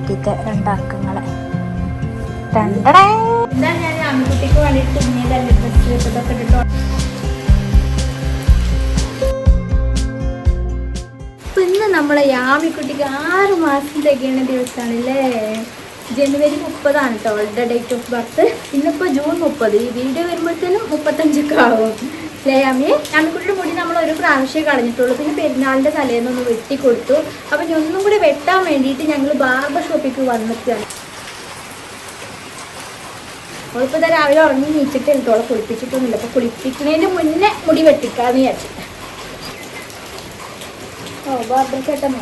ആദ്യത്തെ 2 അക്കങ്ങളെ ഇതാ ഞാൻ ആൺകുട്ടിക്ക് വേണ്ടിയിട്ട് തുന്നിയതല്ലേ ഡ്രസ്സ് ഇതൊക്കെ ഇട്ടിട്ടോ. ഇപ്പം ഇന്ന് നമ്മളെ യാമിക്കുട്ടിക്ക് 6 മാസം തികയുന്ന ദിവസമാണല്ലേ. ജനുവരി 30 കേട്ടോ അവളുടെ ഡേറ്റ് ഓഫ് ബർത്ത്. ഇന്നിപ്പോൾ ജൂൺ 30. ഈ വീഡിയോ വരുമ്പോഴത്തേനും 35 ആവും. യാമിക്കുട്ടിയുടെ മുടി നമ്മൾ ഒരു പ്രാവശ്യം കളഞ്ഞിട്ടുള്ളൂ. പിന്നെ പെരുന്നാളിൻ്റെ തലേന്നൊന്ന് വെട്ടിക്കൊടുത്തു. അപ്പം ഒന്നും കൂടി വെട്ടാൻ വേണ്ടിയിട്ട് ഞങ്ങൾ ബാർബർ ഷോപ്പിലേക്ക് വന്നിട്ടാണ്. അവളിപ്പോൾ ഇതാ രാവിലെ ഉറങ്ങി നീച്ചിട്ട് എടുത്തോളെ കുളിപ്പിച്ചിട്ടൊന്നുമില്ല. അപ്പോൾ കുളിപ്പിക്കുന്നതിന് മുന്നേ മുടി വെട്ടിക്കാന്ന് വിചാരിച്ചു. ഓ ബാർബർ ചേട്ടനോ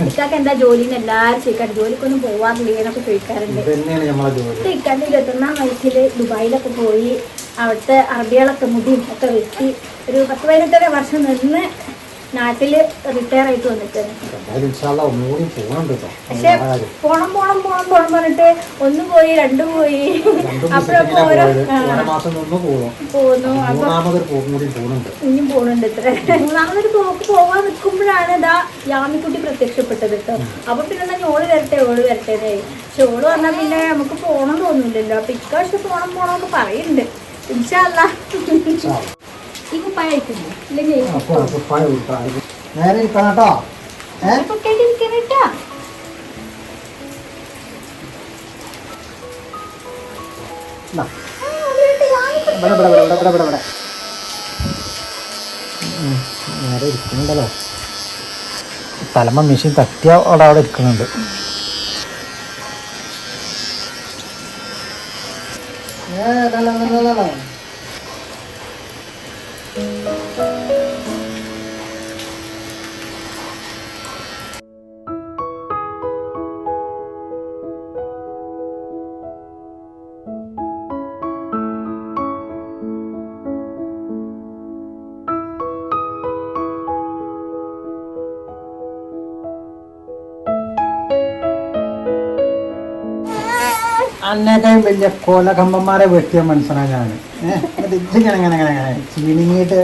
ഇക്കാക്ക് എന്താ ജോലിന്ന് എല്ലാരും ചോദിക്കാറ്. ജോലിക്കൊന്നും പോവാറില്ലേ എന്നൊക്കെ ചോദിക്കാറുണ്ട്. ഇക്കാന്റെ 21-ാം വയസ്സിൽ ദുബായിലൊക്കെ പോയി അവിടുത്തെ അറബികളൊക്കെ മുടിയും ഒക്കെ വെട്ടി ഒരു 10-15 വർഷം നിന്ന് നാട്ടില് റിട്ടയർ ആയിട്ട് വന്നിട്ടാണ്. പക്ഷെ പോണം പറഞ്ഞിട്ട് 1 പോയി 2 പോയി അപ്പഴൊക്കെ ഓരോ ഇനിയും പോണുണ്ട്. ഇത്ര 3-ാമതൊരു പോക്ക് പോവാൻ നിൽക്കുമ്പോഴാണ് ഇതാ യാമിക്കുട്ടി പ്രത്യക്ഷപ്പെട്ടത് കേട്ടോ. അപ്പൊ പിന്നെ എന്താ ഓള് വരട്ടെ പക്ഷെ ഓള് പറഞ്ഞാൽ പിന്നെ നമുക്ക് പോണം തോന്നില്ലല്ലോ. അപ്പൊ ഇക്കാവശ്യം പോണോന്ന് പറയുന്നുണ്ട്. ഇൻഷാ അല്ലാഹ് ഈ കുപ്പായ അയക്കുന്നു ഇല്ലെങ്കിൽ നേരെ ഇരിക്കുന്നുണ്ടല്ലോ. തലമ മെഷീൻ തട്ടിയ അവിടെ ഇരിക്കുന്നുണ്ട്. അന്നേക്കാളും വലിയ കോലകമ്പന്മാരെ വെട്ടിയ മനസ്സിലാണ് ഞാൻ. ഇതിങ്ങനെ ചീനിങ്ങിട്ട്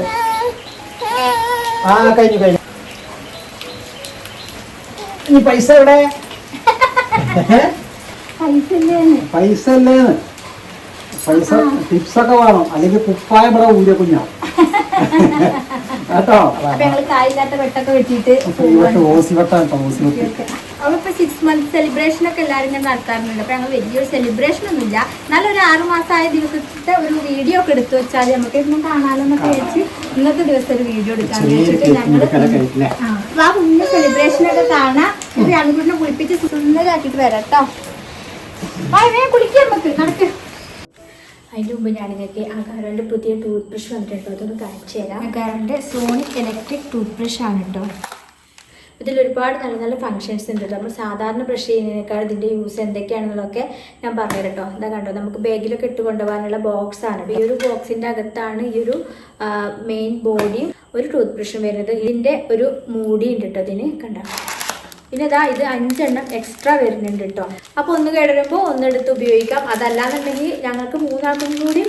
കഴിഞ്ഞു. ഈ പൈസ എവിടെ? പൈസ അല്ലേന്ന്. പൈസ ടിപ്സൊക്കെ വേണം, അല്ലെങ്കിൽ കുപ്പായ ഇവിടെ ഊരിയ കുഞ്ഞാ കേട്ടോ. അവളിപ്പോ 6 month സെലിബ്രേഷൻ ഒക്കെ എല്ലാവരും ഇങ്ങനെ നടത്താറുണ്ട്. അപ്പൊ ഞങ്ങൾ വലിയൊരു സെലിബ്രേഷൻ ഒന്നുമില്ല, നല്ലൊരു 6 മാസമായ ദിവസത്തെ ഒരു വീഡിയോ ഒക്കെ എടുത്തു വെച്ചാൽ നമുക്ക് ഇന്നും കാണാലോന്നൊക്കെ വെച്ച് ഇന്നത്തെ ദിവസം ഒരു വീഡിയോ എടുക്കാൻ വെച്ചിട്ട് ഞങ്ങൾ ആ കുഞ്ഞു സെലിബ്രേഷനൊക്കെ കാണാം. ഇത് ആൺകുട്ടിനെ കുളിപ്പിച്ച് സുന്ദരാക്കിട്ട് വരാം കേട്ടോ. കുളിക്കാം നമുക്ക് നടക്ക്. അതിൻ്റെ മുമ്പ് ഞാൻ നിങ്ങൾക്ക് അഗാരോൻ്റെ പുതിയ ടൂത്ത് ബ്രഷ് വന്നിട്ടുണ്ടോ അതൊന്ന് കാണിച്ചു തരാം. അഗാരോൻ്റെ സോണിക് ഇലക്ട്രിക് ടൂത്ത് ബ്രഷ് ആണ് കേട്ടോ. ഇതിൽ ഒരുപാട് നല്ല നല്ല ഫങ്ഷൻസ് ഉണ്ട്. നമ്മൾ സാധാരണ ബ്രഷ് ചെയ്യുന്നതിനേക്കാൾ ഇതിൻ്റെ യൂസ് എന്തൊക്കെയാണെന്നുള്ളതൊക്കെ ഞാൻ പറഞ്ഞു കേട്ടോ. എന്താ കണ്ടോ, നമുക്ക് ബാഗിലൊക്കെ ഇട്ട് കൊണ്ടുപോകാനുള്ള ബോക്സാണ്. ഈ ഒരു ബോക്സിൻ്റെ അകത്താണ് ഈ ഒരു മെയിൻ ബോഡിയും ഒരു ടൂത്ത് ബ്രഷും വരുന്നത്. ഇതിൻ്റെ ഒരു മൂടി ഉണ്ട് കേട്ടോ ഇതിന്, കണ്ടോ. പിന്നെ ഇതാ ഇത് 5 എണ്ണം എക്സ്ട്രാ വരുന്നുണ്ട് കേട്ടോ. അപ്പോൾ ഒന്ന് കേടുവരുമ്പോൾ ഒന്നെടുത്ത് ഉപയോഗിക്കാം. അതല്ലാന്നുണ്ടെങ്കിൽ ഞങ്ങൾക്ക് 3 ആൾക്കും കൂടി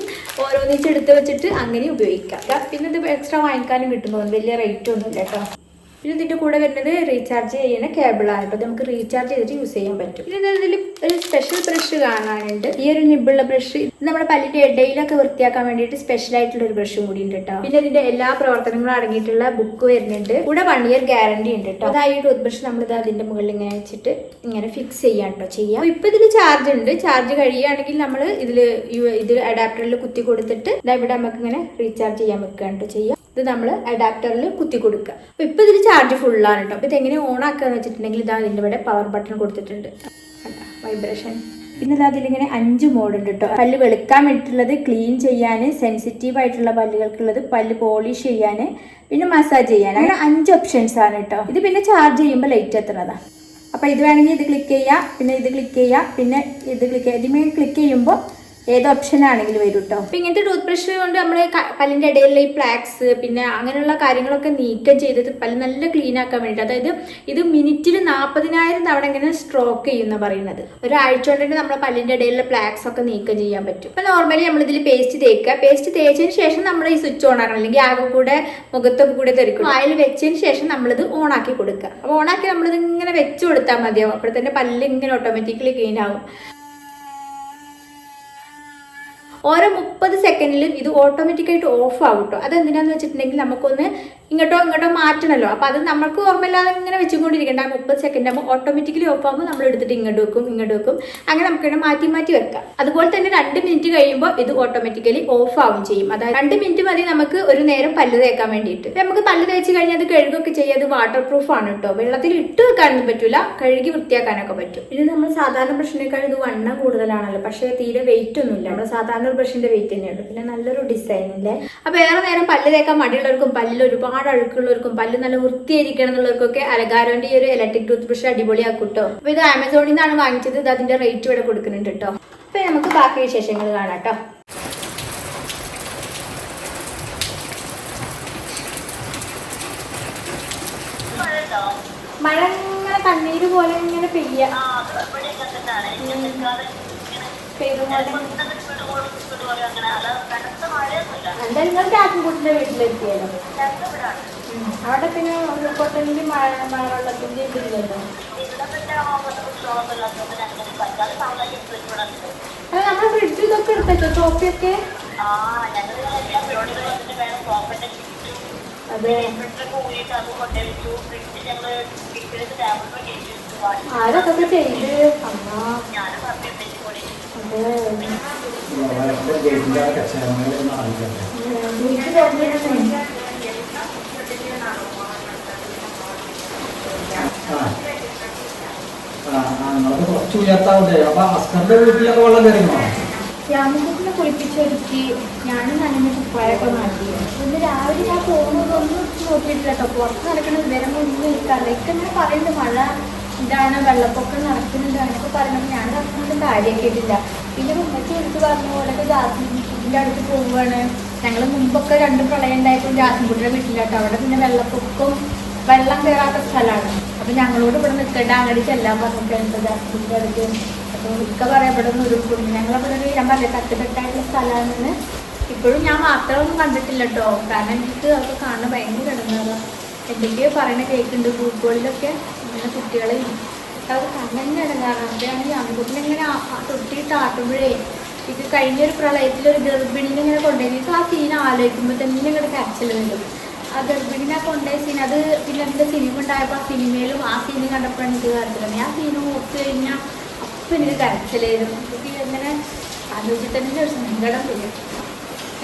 ഓരോന്നിച്ചെടുത്ത് വെച്ചിട്ട് അങ്ങനെ ഉപയോഗിക്കാം. പിന്നെ ഇത് എക്സ്ട്രാ വാങ്ങിക്കാനും കിട്ടുന്നു, വലിയ റേറ്റ് ഒന്നുമില്ല കേട്ടോ. പിന്നെ ഇതിൻ്റെ കൂടെ വരുന്നത് റീചാർജ് ചെയ്യുന്ന കേബിളാണ് കേട്ടോ. നമുക്ക് റീചാർജ് ചെയ്തിട്ട് യൂസ് ചെയ്യാൻ പറ്റും. പിന്നെ ഇതിൽ ഒരു സ്പെഷ്യൽ ബ്രഷ് കാണാനുണ്ട്. ഈ ഒരു നിബിളുള്ള ബ്രഷ് നമ്മുടെ പല്ലിൻ്റെ ഇടയിലൊക്കെ വൃത്തിയാക്കാൻ വേണ്ടിയിട്ട് സ്പെഷ്യൽ ആയിട്ടുള്ള ഒരു ബ്രഷും കൂടി ഉണ്ട് കേട്ടോ. പിന്നെ ഇതിന്റെ എല്ലാ പ്രവർത്തനങ്ങളും അടങ്ങിയിട്ടുള്ള ബുക്ക് വരുന്നുണ്ട്. കൂടെ 1 year ഗ്യാരണ്ടി ഉണ്ട് കേട്ടോ. അതായത് ഈ ടൂത്ത് ബ്രഷ് നമ്മളിത് അതിന്റെ മുകളിൽ ഇങ്ങനെ വെച്ചിട്ട് ഇങ്ങനെ ഫിക്സ് ചെയ്യാൻ കേട്ടോ ചെയ്യാം. ഇപ്പൊ ഇതിൽ ചാർജ് ഉണ്ട്. ചാർജ് കഴിയുകയാണെങ്കിൽ നമ്മൾ ഇതിൽ അഡാപ്റ്ററിൽ കുത്തി കൊടുത്തിട്ട് ഇവിടെ നമുക്ക് ഇങ്ങനെ റീചാർജ് ചെയ്യാൻ വെക്കുകയാണ് കേട്ടോ ചെയ്യാം. ഇത് നമ്മൾ അഡാപ്റ്ററിൽ കുത്തി കൊടുക്കുക. അപ്പോൾ ഇപ്പോൾ ഇതിൽ ചാർജ് ഫുള്ളാണ് കേട്ടോ. അപ്പോൾ ഇതെങ്ങനെ ഓൺ ആക്കുകയെന്ന് വെച്ചിട്ടുണ്ടെങ്കിൽ ഇതാ ഇതിൻ്റെ ഇവിടെ പവർ ബട്ടൺ കൊടുത്തിട്ടുണ്ട്, വൈബ്രേഷൻ. പിന്നെ ഇത് അതിലിങ്ങനെ 5 മോഡ് ഉണ്ട് കേട്ടോ. പല്ല് വെളുക്കാൻ വേണ്ടിയിട്ടുള്ളത്, ക്ലീൻ ചെയ്യാൻ, സെൻസിറ്റീവ് ആയിട്ടുള്ള പല്ലുകൾക്കുള്ളത്, പല്ല് പോളിഷ് ചെയ്യാൻ, പിന്നെ മസാജ് ചെയ്യാൻ, അങ്ങനെ 5 ഓപ്ഷൻസ് ആണ് കേട്ടോ. ഇത് പിന്നെ ചാർജ് ചെയ്യുമ്പോൾ ലൈറ്റ് എത്തുന്നതാണ്. അപ്പോൾ ഇത് വേണമെങ്കിൽ ഇത് ക്ലിക്ക് ചെയ്യുക, പിന്നെ ഇത് ക്ലിക്ക് ചെയ്യുക, പിന്നെ ഇത് ക്ലിക്ക് ചെയ്യുക. ഇതിമേ ക്ലിക്ക് ചെയ്യുമ്പോൾ ഏത് ഓപ്ഷൻ ആണെങ്കിലും വരും കേട്ടോ. അപ്പൊ ഇങ്ങനത്തെ ടൂത്ത് ബ്രഷ് കൊണ്ട് നമ്മൾ പല്ലിന്റെ ഇടയിലുള്ള ഈ പ്ലാക്സ് പിന്നെ അങ്ങനെയുള്ള കാര്യങ്ങളൊക്കെ നീക്കം ചെയ്തിട്ട് പല്ല് നല്ല ക്ലീൻ ആക്കാൻ വേണ്ടിയിട്ട്, അതായത് ഇത് മിനിറ്റിൽ 40,000 തവണ ഇങ്ങനെ സ്ട്രോക്ക് ചെയ്യുന്ന പറയുന്നത്. ഒരാഴ്ച കൊണ്ട് തന്നെ നമ്മുടെ പല്ലിന്റെ ഇടയിലുള്ള പ്ലാക്സ് ഒക്കെ നീക്കം ചെയ്യാൻ പറ്റും. അപ്പൊ നോർമലി നമ്മൾ ഇതിൽ പേസ്റ്റ് തേക്കുക. പേസ്റ്റ് തേച്ചതിന് ശേഷം നമ്മൾ ഈ സ്വിച്ച് ഓൺ ആക്കണം, അല്ലെങ്കിൽ ആകെ കൂടെ മുഖത്തൊക്കെ കൂടെ തെറിക്കും. വായിൽ വെച്ചതിന് ശേഷം നമ്മളിത് ഓൺ ആക്കി കൊടുക്കുക. അപ്പോൾ ഓണാക്കി നമ്മളിത് ഇങ്ങനെ വെച്ച് കൊടുത്താൽ മതിയാവും. അപ്പോഴത്തന്നെ പല്ല് ഇങ്ങനെ ഓട്ടോമാറ്റിക്കലി ക്ലീൻ ആവും. ഓരോ 30 സെക്കൻഡിലും ഇത് ഓട്ടോമാറ്റിക്കായിട്ട് ഓഫ് ആവും കേട്ടോ. അതെന്തിനാന്ന് വെച്ചിട്ടുണ്ടെങ്കിൽ നമുക്കൊന്ന് ഇങ്ങോട്ടോ മാറ്റണമല്ലോ. അപ്പോൾ അത് നമുക്ക് ഓർമ്മയില്ലാതെ ഇങ്ങനെ വെച്ചുകൊണ്ടിരിക്കേണ്ട. 30 സെക്കൻഡ് ആകുമ്പോൾ ഓട്ടോമാറ്റിക്കലി ഓഫ് ആകുമ്പോൾ നമ്മൾ എടുത്തിട്ട് ഇങ്ങോട്ട് വെക്കും. അങ്ങനെ നമുക്ക് മാറ്റി വെക്കാം. അതുപോലെ തന്നെ 2 മിനിറ്റ് കഴിയുമ്പോൾ ഇത് ഓട്ടോമാറ്റിക്കലി ഓഫ് ആവും ചെയ്യും. അതായത് 2 മിനിറ്റ് മതി നമുക്ക് ഒരു നേരം പല്ല് തേക്കാൻ വേണ്ടിയിട്ട്. നമുക്ക് പല്ല് തേച്ച് കഴിഞ്ഞാൽ അത് കഴുകുകയൊക്കെ ചെയ്യുക. അത് വാട്ടർ പ്രൂഫ് ആണ് കേട്ടോ. വെള്ളത്തിൽ ഇട്ട് വെക്കാനൊന്നും പറ്റില്ല, കഴുകി വൃത്തിയാക്കാനൊക്കെ പറ്റും. ഇത് നമ്മൾ സാധാരണ ബ്രഷിനേക്കാൾ ഇത് വണ്ണം കൂടുതലാണല്ലോ, പക്ഷേ തീരെ വെയിറ്റ് ഒന്നുമില്ല. നമ്മൾ സാധാരണ ബ്രഷിന്റെ വെയിറ്റ് തന്നെയുള്ളൂ. പിന്നെ നല്ലൊരു ഡിസൈനില്ലേ. അപ്പോൾ വേറെ നേരം പല്ല് തേക്കാൻ മടിയുള്ളവർക്കും പല്ലിൽ ഒരുപാട് അഴുക്കുള്ളവർക്കും പല്ല് നല്ല വൃത്തിയായിരിക്കണം എന്നുള്ളവർക്കൊക്കെ അലഗാരോന്റെ ഈ ഒരു ഇലക്ട്രിക് ടൂത്ത് ബ്രഷ് അടിപൊളിയാക്കും കേട്ടോ. അപ്പോൾ ഇത് ആമസോണിൽ നിന്നാണ് വാങ്ങിച്ചത്. ഇത് അതിന്റെ റേറ്റ് ഇവിടെ കൊടുക്കുന്നുണ്ട് കേട്ടോ. അപ്പോൾ നമുക്ക് ബാക്കി വിശേഷങ്ങൾ കാണാം കേട്ടോ. മഴ ഇങ്ങനെ കണ്ണീര് പോലെ ഇങ്ങനെ പെയ്യ എന്തായാലും നിങ്ങൾ ചാക്കുകൂട്ടിന്റെ വീട്ടിലെത്തിയല്ലോ. അവിടെ പിന്നെ ഉരുൾപൊട്ടലിന്റെ മഴവെള്ളത്തിന്റെ ഇതില്ലല്ലോ. അത് നമ്മുടെ ഫ്രിഡ്ജ് ഇതൊക്കെ എടുത്തോ സോഫയൊക്കെ. അതെ, ആരൊക്കെ ചെയ്ത് അമ്മ. കുറച്ച് ഉയർത്താവുന്നേ. അപ്പൊ അസ്കറിന്റെ വീട്ടിലൊക്കെ വെള്ളം കയറിയോ? രാമകുട്ടിനെ കുളിപ്പിച്ചൊരുക്കി ഞാനും നനഞ്ഞ കുപ്പായൊക്കെ മാറ്റി. ഇന്ന് രാവിലെ ഞാൻ പോകുന്നതൊന്നും നോക്കിയിട്ടില്ല കേട്ടോ. പുറത്ത് നടക്കുന്ന വിവരം ഒന്നും എനിക്കല്ല. ഇങ്ങനെ പറയുന്നത് മഴ ഇതാണ്, വെള്ളപ്പൊക്കം നടക്കുന്നുണ്ട് അങ്ങനെയൊക്കെ പറയുന്നത് ഞാൻ നടക്കുന്നത് കാര്യമൊക്കെ ഇട്ടില്ല. പിന്നെ ഉമ്മയ്ക്ക് എടുത്ത് പറഞ്ഞ പോലെയൊക്കെ ജാസ്മിൻ്റെ അടുത്ത് പോവുകയാണ്. ഞങ്ങൾ മുമ്പൊക്കെ 2 പ്രളയം ഉണ്ടായപ്പോൾ ജാസ്മിൻകുട്ടിയുടെ വീട്ടിലാട്ടോ. അവിടെ പിന്നെ വെള്ളപ്പൊക്കം വെള്ളം കയറാത്ത സ്ഥലമാണ്. അപ്പം ഞങ്ങളോട് ഇവിടെ നിൽക്കേണ്ട അങ്ങോട്ട് ചെല്ലാൻ പറഞ്ഞിട്ടുണ്ട് ജാസ്മിൻ്റെ അടുത്ത്. അപ്പോൾ മിക്ക പറയാം ഇവിടെ നിന്ന് ഉരുൾപൊട്ടി. ഞങ്ങളവിടെ ഒരു ഞാൻ പറയാം തട്ടുതട്ടായിട്ടുള്ള സ്ഥലമാണെന്ന്. ഇപ്പോഴും ഞാൻ മാത്രമൊന്നും കണ്ടിട്ടില്ല കേട്ടോ. കാരണം എനിക്ക് അതൊക്കെ കാണാൻ ഭയങ്കര ഇടങ്ങാറ്. എന്തൊക്കെയോ പറയുന്ന കേൾക്കുന്നുണ്ട് ഗ്രൂപ്പുകളിലൊക്കെ. ഇങ്ങനെ കുട്ടികളെ അത് കണ്ണെന്നെ ഇടങ്ങാറാണ്. അവിടെയാണെങ്കിൽ ആൺകുട്ടിനെങ്ങനെ തൊട്ടിയിട്ട് ആട്ടുമ്പോഴേ ഇത് കഴിഞ്ഞൊരു പ്രളയത്തിലൊരു ഗർഭിണിനെ ഇങ്ങനെ കൊണ്ടുപോയി ആ സീൻ ആലോചിക്കുമ്പോൾ തന്നെ ഇങ്ങോട്ട് കരച്ചിൽ വരും. ആ ഗർഭിണിനെ കൊണ്ടുപോയ സീൻ അത് പിന്നെ എൻ്റെ സിനിമ ഉണ്ടായപ്പോൾ ആ സിനിമയിലും ആ സീന് കണ്ടപ്പോഴാണ് എനിക്ക് കരച്ചിലാണ്. ആ സീന് ഓർത്ത് കഴിഞ്ഞാൽ അപ്പം എനിക്ക് കരച്ചിലായിരുന്നു. എനിക്ക് ഇങ്ങനെ ആലോചിച്ചിട്ട് തന്നെ ഒരു സങ്കടം വരും.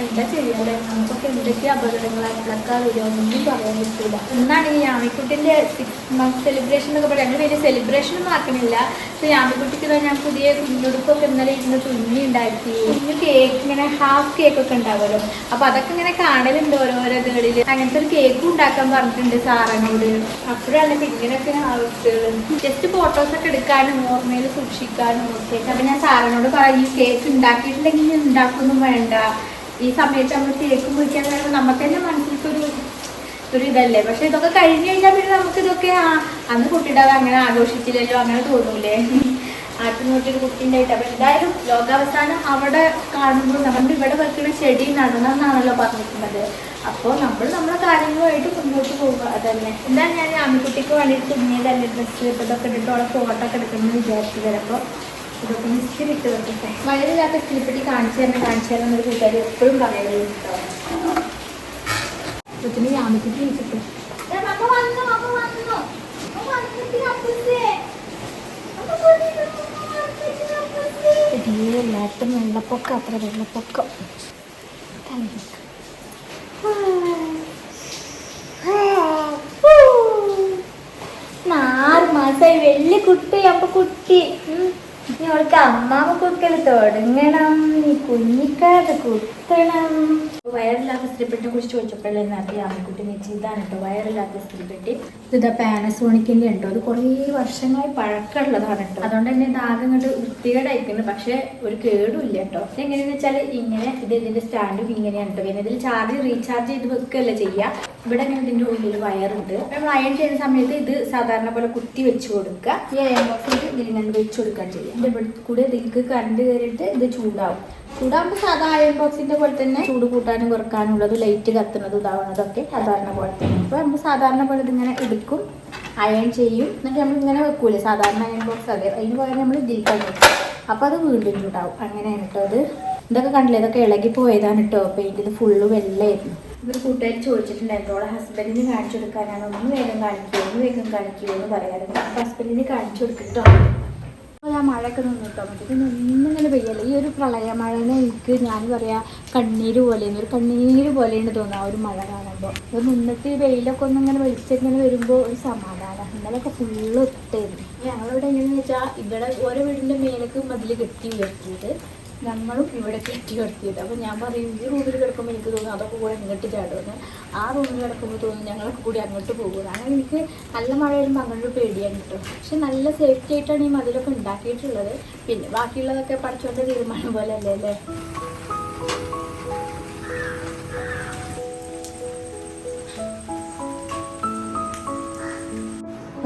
എന്താ ചെയ്യാല്ലേ, നമുക്കൊക്കെ എന്തൊക്കെ അപകടങ്ങളായിട്ടുള്ളൊക്കെ വരുമൊന്നും പറയാൻ പറ്റില്ല. ഇന്നാണ് ഈ യാമിക്കുട്ടിൻ്റെ 6 month സെലിബ്രേഷൻ എന്നൊക്കെ പറയാം. ഞങ്ങൾ വലിയ സെലിബ്രേഷനൊന്നും ആക്കണില്ല. പക്ഷേ യാമിക്കുട്ടിക്ക് തന്നെ ഞാൻ പുതിയ കുഞ്ഞുടുപ്പൊക്കെ ഇന്നലെ ഇരുന്ന് തുന്നി ഉണ്ടാക്കി. കുഞ്ഞു കേക്ക് ഇങ്ങനെ ഹാഫ് കേക്കൊക്കെ ഉണ്ടാവുമല്ലോ. അപ്പോൾ അതൊക്കെ ഇങ്ങനെ കാണലുണ്ട് ഓരോരോ ഇതുകളിൽ. അങ്ങനത്തെ ഒരു കേക്കും ഉണ്ടാക്കാൻ പറഞ്ഞിട്ടുണ്ട് സാറിനോട്. അപ്പോഴാണ് ഇങ്ങനെയൊക്കെ ആവശ്യങ്ങൾ. ജസ്റ്റ് ഫോട്ടോസൊക്കെ എടുക്കാനും ഓർമ്മയിൽ സൂക്ഷിക്കാനും ഒക്കെ. അപ്പം ഞാൻ സാറിനോട് പറയും ഈ കേക്ക് ഉണ്ടാക്കിയിട്ടില്ലെങ്കിൽ ഉണ്ടാക്കൊന്നും വേണ്ട. ഈ സമയത്ത് നമ്മൾ കേക്ക് മുറിക്കാൻ കഴിയുമ്പോൾ നമുക്ക് തന്നെ മനസ്സിലൊരു ഇതല്ലേ. പക്ഷെ ഇതൊക്കെ കഴിഞ്ഞ് കഴിഞ്ഞാൽ പിന്നെ നമുക്കിതൊക്കെ അന്ന് കുട്ടിയുടെ അങ്ങനെ ആഘോഷിച്ചില്ലല്ലോ അങ്ങനെ തോന്നൂലേ. ആട്ടിനൂട്ടൊരു കുട്ടി ഉണ്ടായിട്ട്. അപ്പം എന്തായാലും ലോകാവസാനം അവിടെ കാണുമ്പോൾ നമ്മുടെ ഇവിടെ വെക്കുന്ന ചെടി നടണമെന്നാണല്ലോ പറഞ്ഞിട്ടുള്ളത്. അപ്പോൾ നമ്മൾ നമ്മളെ കാര്യങ്ങളുമായിട്ട് മുന്നോട്ട് പോകുക. അതന്നെ എന്താണ് ഞാൻ ആൺകുട്ടിക്ക് വേണ്ടിയിട്ട് തുന്നിയതല്ലേ ഡ്രസ്സ് ഇതൊക്കെ ഇട്ടിട്ട് അവിടെ ഫോട്ടോ ഒക്കെ എടുക്കണമെന്ന് വിചാരിച്ചത്. അപ്പോൾ ഇതൊക്കെ മിസ്റ്റിൽ ഇട്ട് വെക്കട്ടെ. വയറില്ലാത്ത കിളിപ്പറ്റി കാണിച്ചു തരാൻ എന്നൊരു കൂട്ടുകാരി എപ്പോഴും പറയുന്നത് കേട്ടോ. കൊച്ചിന് യാമിക്കുട്ടി വിളിച്ചിട്ട് എല്ലായിട്ടും വെള്ളപ്പൊക്കം, അത്ര വെള്ളപ്പൊക്കം. 6 മാസമായി വലിയ കുട്ടി. അപ്പൊ കുട്ടി അവൾക്ക് അമ്മാമ കുക്കൽ തുടങ്ങണം, നീ കുഞ്ഞിക്കാത് കുത്തണം. വയറില്ലാത്ത ഇസ്തിരിപ്പെട്ടിനെ കുറിച്ച് ചോദിച്ചപ്പോഴല്ലേ നേരത്തെ ആമിക്കുട്ടി വെച്ച് ഇതാണ് കേട്ടോ വയറില്ലാത്ത ഇസ്തിരിപ്പെട്ടി. ഇതാ പാനസോണിക്കിൻ്റെ ഉണ്ടോ, അത് കുറേ വർഷമായി പഴക്കമുള്ളതാണ് കേട്ടോ. അതുകൊണ്ട് തന്നെ ഇത് ആകെ ഇങ്ങോട്ട് വൃത്തികേടായിരിക്കുന്നു, പക്ഷേ ഒരു കേടുമില്ല കേട്ടോ. എങ്ങനെയാണെന്ന് വെച്ചാൽ ഇങ്ങനെ ഇതിൻ്റെ സ്റ്റാൻഡും ഇങ്ങനെയാണ് കേട്ടോ. പിന്നെ ഇതിൽ ചാർജ് റീചാർജ് ചെയ്ത് വെക്കുകയല്ല ചെയ്യുക. ഇവിടെ ഇങ്ങനെ ഇതിൻ്റെ ഉള്ളിൽ വയറുണ്ട്. നമ്മൾ അയൺ ചെയ്യുന്ന സമയത്ത് ഇത് സാധാരണ പോലെ കുത്തി വെച്ച് കൊടുക്കുക. ഈ അയൺ ബോക്സിൽ ഇതിലിങ്ങനെ വെച്ച് കൊടുക്കാൻ ചെയ്യുക. ഇതിൻ്റെ ഇവിടെ കൂടെ ഇതിലേക്ക് കറണ്ട് കയറിയിട്ട് ഇത് ചൂടാവും. ചൂടാകുമ്പോൾ സാധാ അയൺ ബോക്സിൻ്റെ പോലെ തന്നെ ചൂട് കൂട്ടാനും കുറക്കാനുള്ളത്, ലൈറ്റ് കത്തുന്നതും ഇതാവുന്നതൊക്കെ സാധാരണ പോലെ തന്നെ. അപ്പോൾ നമ്മൾ സാധാരണ പോലെ ഇതിങ്ങനെ എടുക്കും, അയൺ ചെയ്യും, എന്നിട്ട് നമ്മൾ ഇങ്ങനെ വെക്കൂലേ സാധാരണ അയൺ ബോക്സ്, അതെ അതിന് പകരം നമ്മൾ ഇതിൽക്കാൻ വെക്കും. അപ്പോൾ അത് വീണ്ടും ചൂടാവും. അങ്ങനെയാണ് കേട്ടോ അത്. ഇതൊക്കെ കണ്ടില്ലേ, ഇതൊക്കെ ഇളകി പോയതാണ് കേട്ടോ. പെയിൻറ്റ് ഇത് ഫുള്ള് വെള്ളമായിരുന്നു. ഇവർ കൂട്ടുകാർ ചോദിച്ചിട്ടുണ്ടായിരുന്നു അവളെ ഹസ്ബൻഡിന് കാണിച്ചു കൊടുക്കാനാണ്, ഒന്ന് വേഗം കാണിക്കുമോ എന്ന് പറയാറുണ്ട്. അപ്പോൾ ഹസ്ബൻഡിന് കാണിച്ചു കൊടുത്തിട്ടോ. അപ്പോൾ ആ മഴയൊക്കെ നിന്നിട്ടോ, മറ്റേ ഒന്നിങ്ങനെ പെയ്യല്ല. ഈ ഒരു പ്രളയ മഴനെ എനിക്ക് ഞാൻ പറയാം കണ്ണീര് പോലെയാണ്, ഒരു കണ്ണീര് പോലെയാണ് തോന്നുക ആ ഒരു മഴ കാണുമ്പോൾ. അത് നിന്നിട്ട് വെയിലൊക്കെ ഒന്നിങ്ങനെ വെളിച്ചിങ്ങനെ വരുമ്പോൾ ഒരു സമാധാനം. ഇന്നലെയൊക്കെ ഫുള്ള് ഒട്ടായിരുന്നു. ഞങ്ങളിവിടെ എങ്ങനെയാണെന്ന് വെച്ചാൽ ഇവിടെ ഓരോ വീടിൻ്റെ മേലേക്ക് മതിൽ കെട്ടി ഉയർത്തിയത്, ഞങ്ങളും ഇവിടെ കെട്ടി ഉയർത്തിയത്. അപ്പോൾ ഞാൻ പറയും ഈ റൂമിൽ കിടക്കുമ്പോൾ എനിക്ക് തോന്നുന്നു അതൊക്കെ കൂടെ ഇങ്ങോട്ട് ചാടുമെന്ന്, ആ റൂമിൽ കിടക്കുമ്പോൾ തോന്നുന്നു ഞങ്ങളൊക്കെ കൂടി അങ്ങോട്ട് പോകുന്നത്. അങ്ങനെ എനിക്ക് നല്ല മഴ വരുമ്പോൾ അങ്ങോട്ട് പേടിയാണ് കേട്ടോ. പക്ഷെ നല്ല സേഫ്റ്റി ആയിട്ടാണ് ഈ മതിലൊക്കെ ഉണ്ടാക്കിയിട്ടുള്ളത്. പിന്നെ ബാക്കിയുള്ളതൊക്കെ പഠിച്ചുകൊണ്ട് തീരുമാനം പോലെ അല്ലേ അല്ലേ.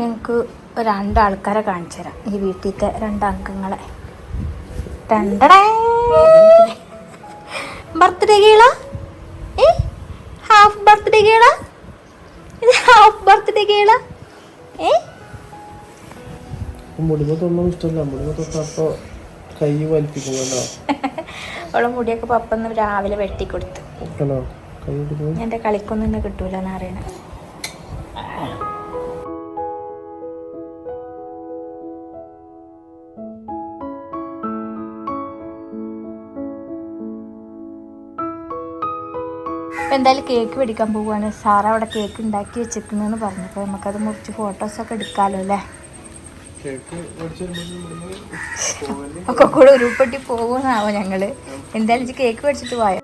എനിക്ക് രണ്ടാൾക്കാരെ കാണിച്ചു തരാം, ഈ വീട്ടിലത്തെ രണ്ടംഗങ്ങളെ. ബർത്ത്ഡേ കേള, ഹാഫ് ബർത്ത്ഡേ കേള, ഇത് ഹാഫ് ബർത്ത്ഡേ കേള. മുടിമൊന്നും ഇഷ്ടമല്ല, മുടിമൊത്തപ്പോ കൈ വലിപ്പിക്കുമല്ലോ. അവളെ മുടിയൊക്കെ പപ്പൊന്ന് രാവിലെ വെട്ടിക്കൊടുത്തു. എന്റെ കളിക്കൊന്നും ഇന്ന് കിട്ടൂല എന്നറിയണ. അപ്പോൾ എന്തായാലും കേക്ക് മേടിക്കാൻ പോവുകയാണ്. സാറ് അവിടെ കേക്ക് ഉണ്ടാക്കി വെച്ചിരിക്കുന്നതെന്ന് പറഞ്ഞപ്പോൾ നമുക്കത് മുറിച്ച് ഫോട്ടോസൊക്കെ എടുക്കാമല്ലോ അല്ലേ. ഒക്കെ കൂടെ ഉരുൾപൊട്ടി പോകുമെന്നാവോ ഞങ്ങൾ. എന്തായാലും കേക്ക് മേടിച്ചിട്ട് പോയോ.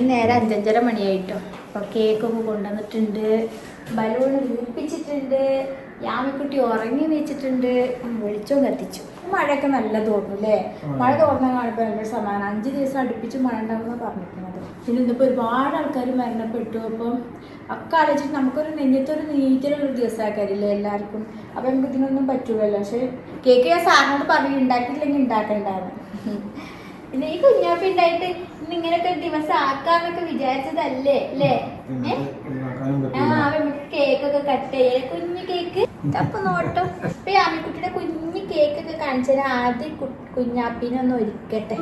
നേരെ 5:30 മണിയായിട്ടോ. അപ്പോൾ കേക്കൊക്കെ കൊണ്ടുവന്നിട്ടുണ്ട്, ബലൂൺ വീർപ്പിച്ചിട്ടുണ്ട്, യാമിക്കുട്ടി ഉറങ്ങി വെച്ചിട്ടുണ്ട്, വെളിച്ചവും കത്തിച്ചു. മഴയൊക്കെ നല്ല തോന്നും അല്ലേ. മഴ തോന്നാൻ കാണുമ്പോൾ ഭയങ്കര സമാധാനം. 5 ദിവസം അടുപ്പിച്ച് മഴ ഉണ്ടാകുമെന്ന് പറഞ്ഞിരിക്കുന്നത്. പിന്നെ ഇന്നിപ്പോൾ ഒരുപാട് ആൾക്കാർ മരണപ്പെട്ടു. അപ്പം ഒക്കെ ആലോചിച്ചിട്ട് നമുക്കൊരു നെഞ്ഞത്തൊരു നീറ്റിലുള്ളൊരു ദിവസമാക്കാരില്ലേ എല്ലാവർക്കും. അപ്പം നമുക്ക് ഇതിനൊന്നും പറ്റൂലല്ലോ. പക്ഷേ കേക്ക് ഞാൻ സാറിനോട് പറഞ്ഞു ഉണ്ടാക്കിയില്ലെങ്കിൽ ഉണ്ടാക്കണ്ടായിരുന്നു. പിന്നെ ഈ കുഞ്ഞാപ്പി ഉണ്ടായിട്ട് ഇന്നിങ്ങനൊക്കെ ദിവസം ആക്കാന്നൊക്കെ വിചാരിച്ചതല്ലേ അല്ലേ. നമുക്ക് കേക്കൊക്കെ കട്ട് ചെയ്യേ, കുഞ്ഞു കേക്ക്. അപ്പൊ നോട്ടോ ഇപ്പൊ ഈ ആമിക്കുട്ടിയുടെ കുഞ്ഞു കേക്കൊക്കെ കാണിച്ചാൽ ആദ്യം കുഞ്ഞാപ്പിനെ ഒന്ന് ഒരുക്കട്ടെ.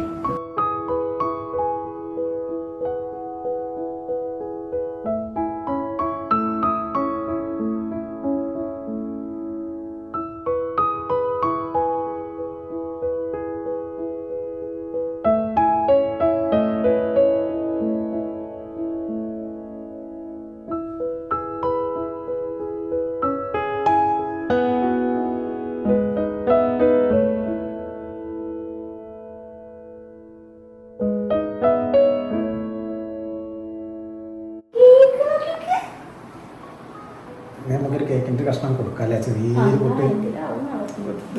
നമുക്കൊരു കേക്കിന്റെ കഷ്ണം കൊടുക്കാം അല്ലേ. ചെറിയ കുട്ടി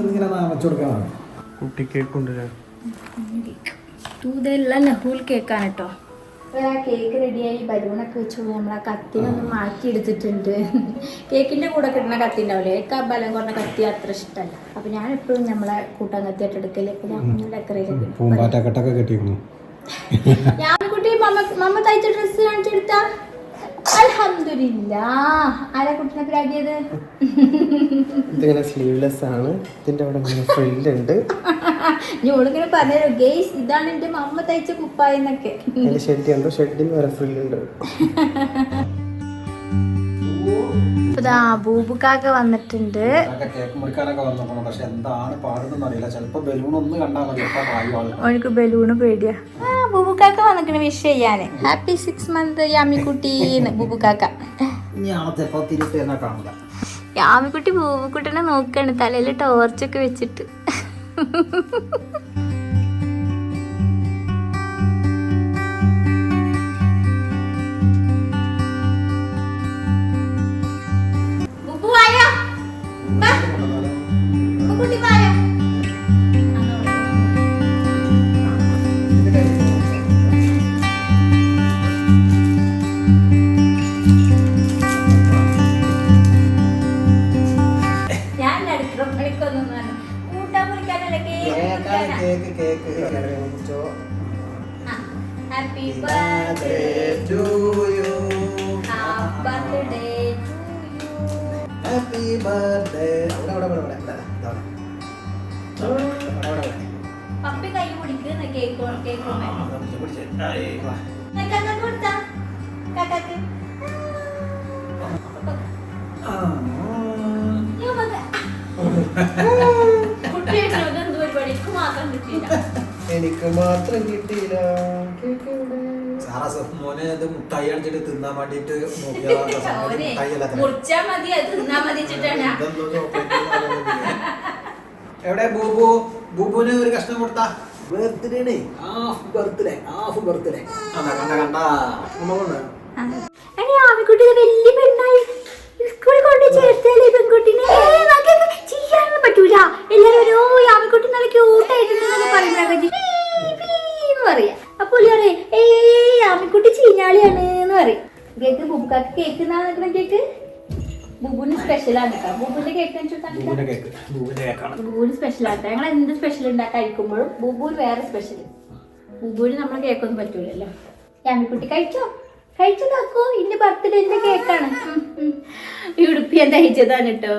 ഇങ്ങനെ വെച്ചു കൊടുക്കാനാണ്. കുട്ടി കേക്ക് കൊണ്ടുവരാൻ ഇതെല്ലാം നഹൂൽ കേക്കാണ് കേട്ടോ. അപ്പോൾ ആ കേക്ക് റെഡിയായി, ബലൂണൊക്കെ വെച്ചു. നമ്മൾ ആ കത്തിനൊന്ന് മാറ്റി എടുത്തിട്ടുണ്ട്. കേക്കിൻ്റെ കൂടെ കിട്ടുന്ന കത്തി ഉണ്ടാവില്ലേ, എനിക്ക് ആ ബലം കുറഞ്ഞ കത്തി അത്ര ഇഷ്ടമല്ല. അപ്പോൾ ഞാൻ എപ്പോഴും നമ്മളെ കൂട്ടാൻ കത്തിയായിട്ട് എടുക്കല്. അപ്പോൾ ഞാൻ ഡെക്കറേറ്റ് പൂമ്പാറ്റക്കെട്ടൊക്കെ കെട്ടിയിരുന്നു. യാമിക്കുട്ടി മമ്മ തയ്ച്ച ഡ്രസ്സ് കാണിച്ചെടുത്താ. അൽഹംദുലില്ലാഹ്. ആരാ കുട്ടിനെ പ്രാഗിയത്? ഇതിങ്ങനെ സ്ലീവ്ലെസ് ആണ്, ഇതിന്റെ അവിടെ ഫ്രില്ല് ഉണ്ട്. ഞോളിങ്ങനെ പറഞ്ഞു ഗെയ്സ് ഇതാണ് എന്റെ മമ്മ തയ്ച്ച കുപ്പായ എന്നൊക്കെ. ഷെഡ് ഉണ്ടോ, ഷെഡിൽ വരെ ഫ്രില്ല് ഉണ്ട്. ഇതാ ബൂബുക്കാക്ക വന്നിട്ടുണ്ട്. കേക്ക് മുറിക്കാനൊക്കെ വന്നു. പക്ഷെ എന്താണ് പാടുന്നതെന്ന് അറിയില്ല. ചിലപ്പോ ബലൂൺ ഒന്ന് കണ്ടാൽ മതി. അവനക്ക് ബലൂണ് പേടിയാ. ബൂബുക്കാക്ക വന്നിക്കണ വിഷ് ചെയ്യാന്. Happy 6 month യാമിക്കുട്ടീന്ന് ബൂബുക്കാക്ക. യാമിക്കുട്ടി ബൂബുക്കുട്ടനെ നോക്കാണ് തലയില് ടോർച്ചൊക്കെ വെച്ചിട്ട്. Happy birthday to you. Happy birthday to you. Happy birthday. Puppy കൈ പിടിക്കുന്ന കേക്ക് കൊടുത്താ കാക്കാക്ക്. എനിക്ക് മാത്രം കിട്ടിയില്ല. മോനെ അത് മുട്ടായി അടിച്ചിട്ട് തിന്നാൻ വേണ്ടിട്ട് മുറിച്ചാ മതി, അത് തിന്നാ മതി. എവിടെ ബൂബു? ബൂബുവിന് ഒരു കഷ്ണം കൊടുത്താ. ബർത്ത്ഡേ ഹാഫ് ബർത്ത്ഡേ കണ്ട ആമിക്കുട്ടി വലിയ പെണ്ണായി. സ്കൂളിൽ കൊണ്ട് ചേർത്താലേ പെൺകുട്ടിനെ ചെയ്യാനൊന്നും പറ്റൂല. എല്ലാരും ആമിക്കുട്ടി നല്ല ക്യൂട്ടായിട്ടുണ്ടെന്നൊക്കെ പറയുമ്പോഴൊക്കെ പറയാ. അപ്പൊ പറയും ആമിക്കുട്ടി ചീഞ്ഞാളിയാണ് എന്ന് പറയും. കേക്ക് ബുബുക്കാക്ക് കേക്ക് നിൽക്കുന്ന കേക്ക് ബുബുവിന് സ്പെഷ്യലാണ് കേട്ടോ. ബുബുവിന്റെ കേക്ക് ബുബുവിന് സ്പെഷ്യലാണ്. ഞങ്ങൾ എന്ത് സ്പെഷ്യൽ കഴിക്കുമ്പോഴും ബുബുവിന് വേറെ സ്പെഷ്യൽ. ബുബുവിന് നമ്മളെ കേക്കൊന്നും പറ്റൂലല്ലോ. ആമിക്കുട്ടി കഴിച്ചോ കാക്കോ, ഇന്റെ ബർത്ത്ഡേന്റെ കേക്കാണ്. ഈ ഉടുപ്പി ഞാൻ തയ്ച്ചതാണ് കേട്ടോ.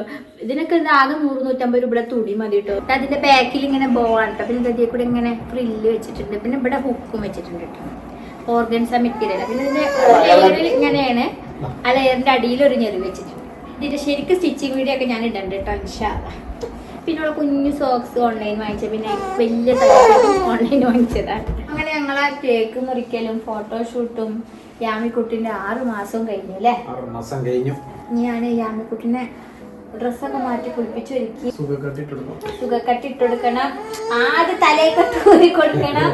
ഇതിനൊക്കെ ആകെ 100-150 രൂപയുടെ തുണി മതി കേട്ടോ. അതിന്റെ ബാക്കിൽ ഇങ്ങനെ ബോവാണ് കേട്ടോ. പിന്നെ ഇതിൽ കൂടെ ഇങ്ങനെ ഫ്രില്ല് വെച്ചിട്ടുണ്ട്. പിന്നെ ഇവിടെ ഹുക്കും വെച്ചിട്ടുണ്ട് കേട്ടോ. Organza material. പിന്നെ ഇതിന്റെ ലെയറിൽ ഇങ്ങനെയാണ്. ആ ലെയറിന്റെ അടിയിൽ ഒരു ഞെറി വെച്ചിട്ടുണ്ട്. ഇതിന്റെ ശരിക്കും സ്റ്റിച്ചിങ് വീഡിയോ ഒക്കെ ഞാൻ ഇടണ്ട് കേട്ടോ ഇൻഷാ അല്ലാഹ്. പിന്നെ ഉള്ള കുഞ്ഞു സോക്സ് ഓൺലൈൻ വാങ്ങിച്ചത്. പിന്നെ വലിയ ഓൺലൈൻ വാങ്ങിച്ചതാണ്. അങ്ങനെ ഞങ്ങൾ ആ കേക്ക് മുറിക്കലും ഫോട്ടോഷൂട്ടും യാമിക്കുട്ടിന്റെ 6 മാസം കഴിഞ്ഞു അല്ലേ? 6 മാസം കഴിഞ്ഞു. ഞാൻ യാമിക്കുട്ടിനെ ഡ്രസ്സൊക്കെ മാറ്റി കുളിപ്പിച്ചൊരുക്കി സുഖക്കെട്ടിട്ട് കൊടുക്കണം. ആദ്യം തലയൊക്കെ ഊരി കൊടുക്കണം.